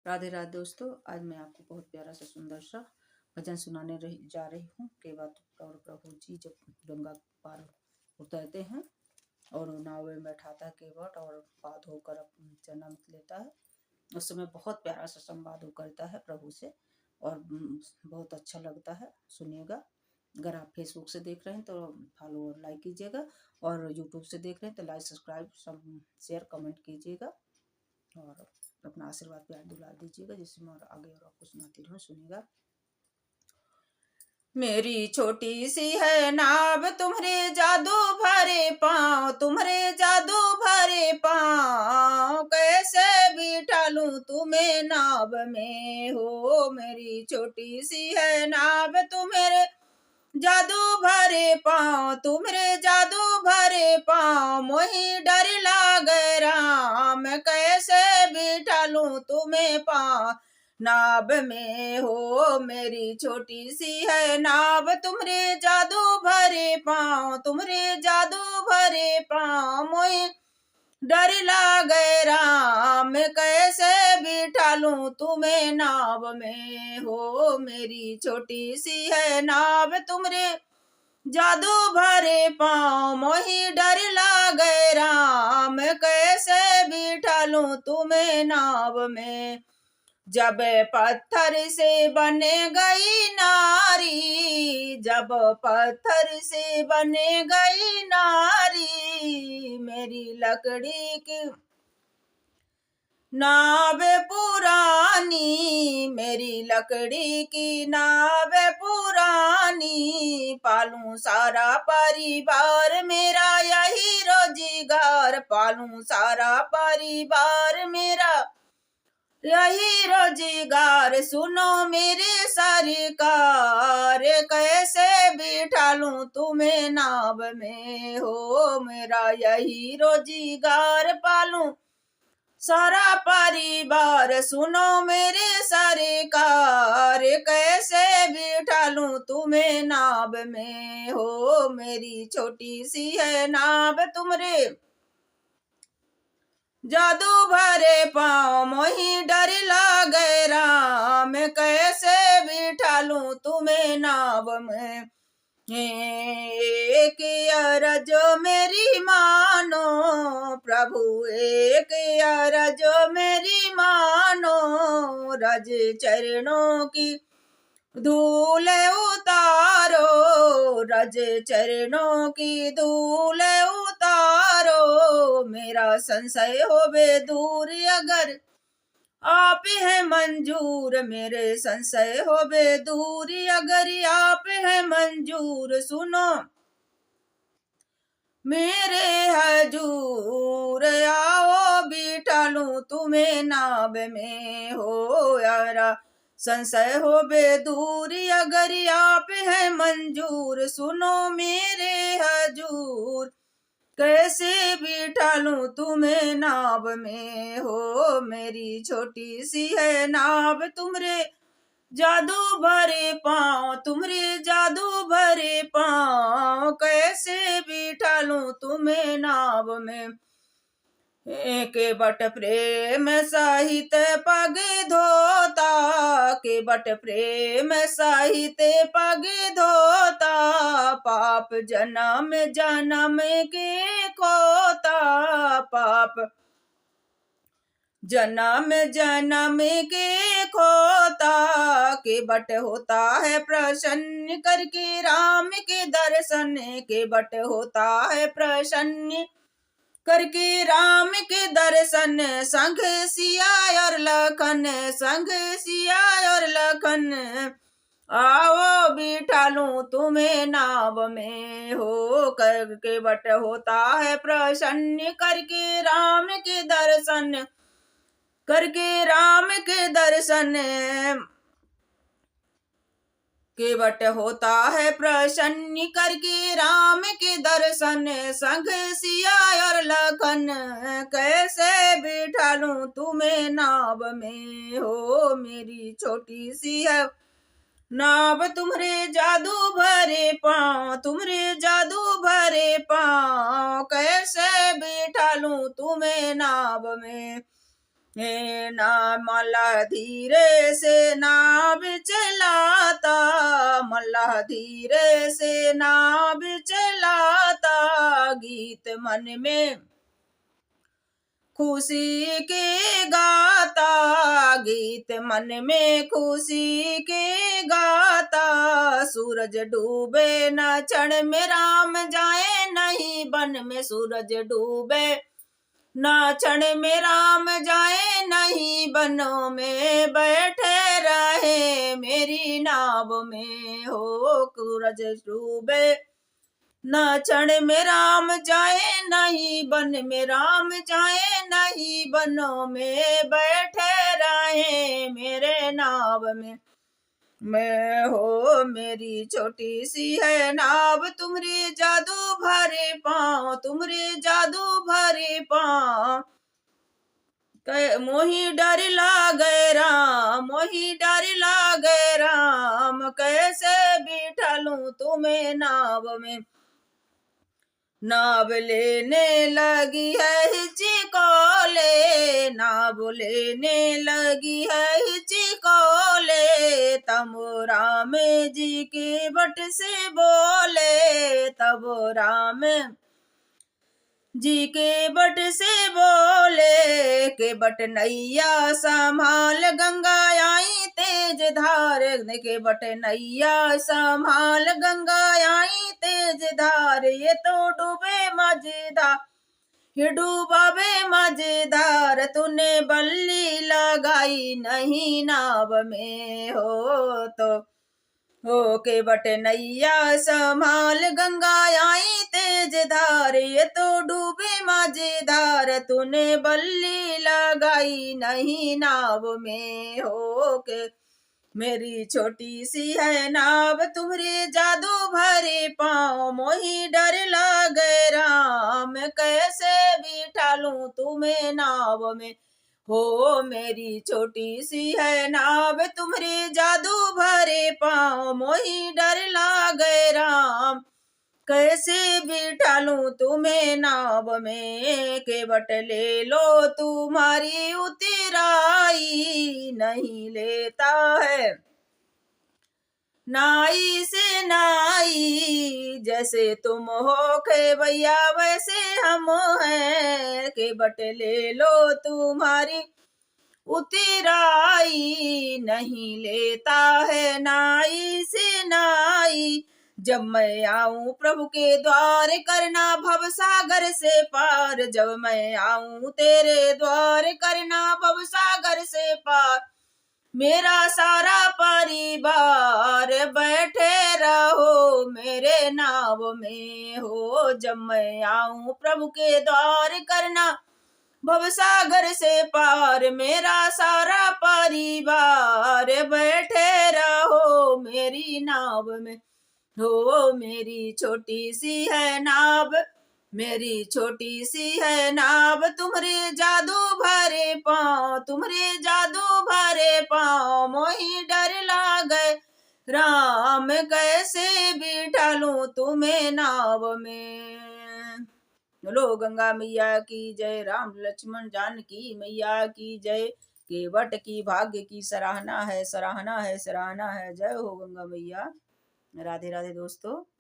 राधे राधे दोस्तों। आज मैं आपको बहुत प्यारा सा सुंदर सा भजन सुनाने जा रही हूँ। केवट और प्रभु जी जब गंगा पार उतरते हैं और नाव में बैठाता है केवट और पाद होकर जन्म लेता है, उस समय बहुत प्यारा सा संवाद वो करता है प्रभु से और बहुत अच्छा लगता है। सुनिएगा। अगर आप फेसबुक से देख रहे हैं तो फॉलो और लाइक कीजिएगा, और यूट्यूब से देख रहे हैं तो लाइक सब्सक्राइब सब शेयर कमेंट कीजिएगा और अपना आशीर्वाद प्यार दिला दीजिएगा, जिससे मैं आगे और आपको सुनाती रहूं। सुनिएगा। मेरी छोटी सी है नाव, तुम्हारे जादू भरे पाँव, तुम्हारे जादू भरे पाँव, कैसे बिठा लूं तुम्हें नाव में हो। मेरी छोटी सी है नाव, तुम्हारे जादू भरे पाँव, तुम्हारे जादू भरे पाँव, मोही डर लागे राम, कैसे बिठा लूं तुम्हें पाँव नाव में हो। मेरी छोटी सी है नाव, तुम्हारे जादू भरे पाँव, तुम्हारे जादू भरे पाँव, मोही डर लागे राम, कैसे बिठा लूं तुम्हें नाव में हो। मेरी छोटी सी है नाव, तुम्हारे जादू भरे पाँव, मोही डर लागे राम, कैसे बिठा लूं तुम्हें नाव में। जब पत्थर से बने गई नारी, जब पत्थर से बने गई नारी, मेरी लकड़ी की नाव पुरानी, मेरी लकड़ी की नाव पुरानी, पालूं सारा परिवार मेरा यही रोजगार, पालूं सारा परिवार मेरा यही रोजगार। सुनो मेरे सरकार, कैसे बिठा लूं तुम्हें नाव में हो। मेरा यही रोजगार, पालूं सारा परिवार। सुनो मेरे सरकार, कैसे बिठा लूं तुम्हें नाव में हो। मेरी छोटी सी है नाव, तुम्हारे जादू भरे पाँव, मोही डर लागे राम, कैसे बिठा लूं तुम्हें नाव में। एक अरज मेरी मानो प्रभु, एक अरज मेरी मानो, रज चरणों की धूल उतारो, रज चरणों की धूल उतारो, मेरा संशय होवे दूर अगर आप है मंजूर, मेरे संशय होवे दूर अगर आप है मंजूर। सुनो मेरे हजूर, आओ बिठा लूं तुम्हें नाव में हो। यारा संशय हो बेदूर अगर आप है मंजूर। सुनो मेरे हजूर, कैसे बिठा लूं तुम्हें नाव में हो। मेरी छोटी सी है नाव, तुम्हारे जादू भरे पाँव, तुम्हारे जादू भरे पाँव, कैसे बिठा लूं तुम्हें नाव में। केवट प्रेम सहित पग धोता, केवट प्रेम सहित पग धोता, पाप जन्म जन्म के खोता, पाप जन्म जन्म के खोता। केवट होता है प्रसन्न करके राम के दर्शन, केवट होता है प्रसन्न करके राम के दर्शन, संग सिया और लखन, संग सिया और लखन, आओ बिठा लूं तुम्हें नाव में हो। करके बट होता है प्रसन्न करके राम के दर्शन, करके राम के दर्शन, केवट होता है प्रसन्न करके राम के दर्शन, संग सिया और लखन, कैसे बिठा लूं तुम्हें नाव में हो। मेरी छोटी सी है नाव, तुम्हारे जादू भरे पाँव, तुम्हारे जादू भरे पाँव, कैसे बिठा लूं तुम्हें नाव में। हे ना मल्लाह धीरे से नाव चलाता, मल्लाह धीरे से नाव चलाता, गीत मन में खुशी के गाता, गीत मन में खुशी के गाता, सूरज डूबे न क्षण में राम जाए नहीं वन में, सूरज डूबे न क्षण में राम जाए नहीं बनों में, बैठे रहे मेरी नाव में हो, सूरज डूबे न क्षण में राम जाए नहीं वन में, राम जाए नहीं बनों में, बैठे रहे मेरे नाव में मैं हो, मेरी छोटी सी है नाव, तुम्हारे जादू भरे पाँव, तुम्हारे जादू भरे पाँव, मोही डर लागे राम, मोही डर लागे राम, कैसे बिठालूं तुम्हें नाव में, नाव लेने लगी है हिचकोले, नाव लेने लगी है हिचकोले, तब राम जी के बट से बोले, तब राम जी के बट से बोले, के बट नैया संभाल गंगा आई तेज धार, के बट नैया संभाल गंगा आई तेज धार, ये तो डूबे मजेदार, ये डूबावे मजेदार, तूने बल्ली लगाई नहीं नाव में हो, तो हो के बट नैया संभाल गंगा आई तेज धार, ये तो डूबे मजेदार, तूने बल्ली लगाई नहीं नाव में हो, के मेरी छोटी सी है नाव, तुम्हारे जादू भरे पाँव, मोही डर लागे राम, कैसे बिठालूं तुम्हें नाव में हो, मेरी छोटी सी है नाव, तुम्हारे जादू भरे पाँव, मोही डर लागे राम, कैसे बिठालूं तुम्हें नाव में, के बट ले लो तुम्हारी उतराई, नहीं लेता है नाई से नाई, जैसे तुम हो के भैया वैसे हम हैं, के बट ले लो तुम्हारी उतराई, नहीं लेता है नाई से नाई, जब मैं आऊं प्रभु के द्वार करना भव सागर से पार, जब मैं आऊं तेरे द्वार करना भव सागर से पार, मेरा सारा परिवार बैठे रहो मेरे नाव में हो, जब मैं आऊं प्रभु के द्वार करना भवसागर से पार, मेरा सारा परिवार बैठे रहो मेरी नाव में हो, मेरी छोटी सी है नाव, मेरी छोटी सी है नाव, तुम्हारे जादू भरे पाँव, तुम्हारे जादू भरे पाँव, मोही डर लागे राम, कैसे बिठालूं तुम्हें नाव में। बोलो गंगा मैया की जय, राम लक्ष्मण जानकी मैया की जय, केवट की भाग्य की सराहना है, सराहना है, सराहना है, जय हो गंगा मैया। राधे राधे दोस्तों।